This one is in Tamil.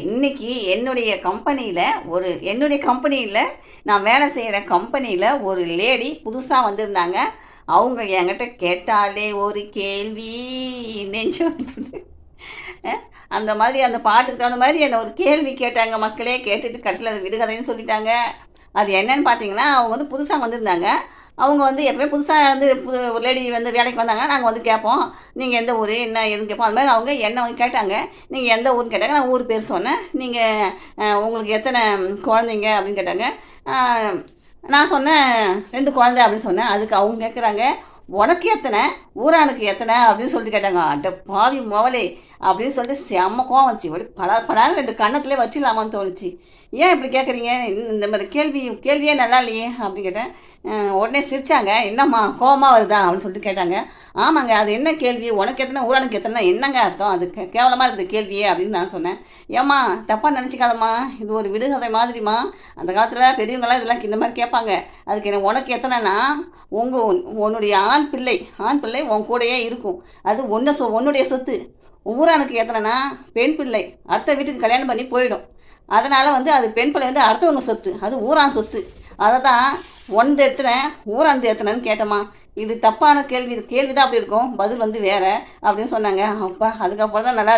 இன்னைக்கு என்னுடைய கம்பெனியில் நான் வேலை செய்கிற கம்பெனியில் ஒரு லேடி புதுசாக வந்திருந்தாங்க. அவங்க என்கிட்ட கேட்டாலே ஒரு கேள்வி நெஞ்சு வந்துடுது. அந்த மாதிரி அந்த பாட்டுக்கு தகுந்த மாதிரி என்னை ஒரு கேள்வி கேட்டாங்க. மக்களே கேட்டுட்டு கடைசியில் அது விடுகதைன்னு சொல்லிட்டாங்க. அது என்னன்னு பார்த்தீங்கன்னா, அவங்க வந்து புதுசாக வந்திருந்தாங்க. அவங்க வந்து எப்பவுமே புதுசாக வந்து ஒரு லேடி வந்து வேலைக்கு வந்தாங்க. நாங்கள் வந்து கேட்போம், நீங்கள் எந்த ஊர் என்ன ஏதுன்னு கேட்போம். அது மாதிரி அவங்க என்ன வந்து கேட்டாங்க, நீங்கள் எந்த ஊருன்னு கேட்டாங்க. நான் ஊர் பேர் சொன்னேன். நீங்கள் உங்களுக்கு எத்தனை குழந்தைங்க அப்படின்னு கேட்டாங்க. நான் சொன்னேன் 2 குழந்தை அப்படின்னு சொன்னேன். அதுக்கு அவங்க கேட்குறாங்க, உனக்கு எத்தனை, ஊரானுக்கு எத்தனை அப்படின்னு சொல்லிட்டு கேட்டாங்க. அட்ட பாவி மொவலே அப்படின்னு சொல்லிட்டு செம்ம கோவம் வந்துச்சு. அப்படி படாது 2 கன்னத்துலேயே வச்சிடலாமான்னு தோணுச்சு. ஏன் இப்படி கேட்குறீங்க, இந்த மாதிரி கேள்வியே நல்லா இல்லையே அப்படின்னு கேட்டேன். உடனே சிரிச்சாங்க. என்னம்மா கோவமாக வருதா அப்படின்னு சொல்லிட்டு கேட்டாங்க. ஆமாங்க, அது என்ன கேள்வி, உனக்கு எத்தனை ஊரானுக்கு எத்தனை என்னங்க அர்த்தம், அது கேவலமாக இருக்குது கேள்வியே அப்படின்னு நான் சொன்னேன். ஏம்மா தப்பாக நினச்சிக்காதம்மா, இது ஒரு விடுகதை மாதிரிம்மா. அந்த காலத்தில் பெரியவங்களாம் இதெல்லாம் இந்த மாதிரி கேட்பாங்க. அதுக்கு என்ன உனக்கு எத்தனைனா, உன்னுடைய ஆண் பிள்ளை உன் கூடயே இருக்கும். அது உன்னுடைய சொத்து. ஊரானுக்கு எத்தனைனா பெண் பிள்ளை அடுத்த வீட்டுக்கு கல்யாணம் பண்ணி போயிடும். அதனால் வந்து அது பெண் பிள்ளை வந்து அடுத்தவங்க சொத்து, அது ஊரான் சொத்து. அதை தான் ஒன்று எத்தனை ஊரானது எத்தனைன்னு கேட்டோமா. இது தப்பான கேள்வி, இது கேள்வி தான் அப்படி இருக்கும், பதில் வந்து வேற அப்படின்னு சொன்னாங்க. அப்பா அதுக்கப்புறம் தான் நல்லா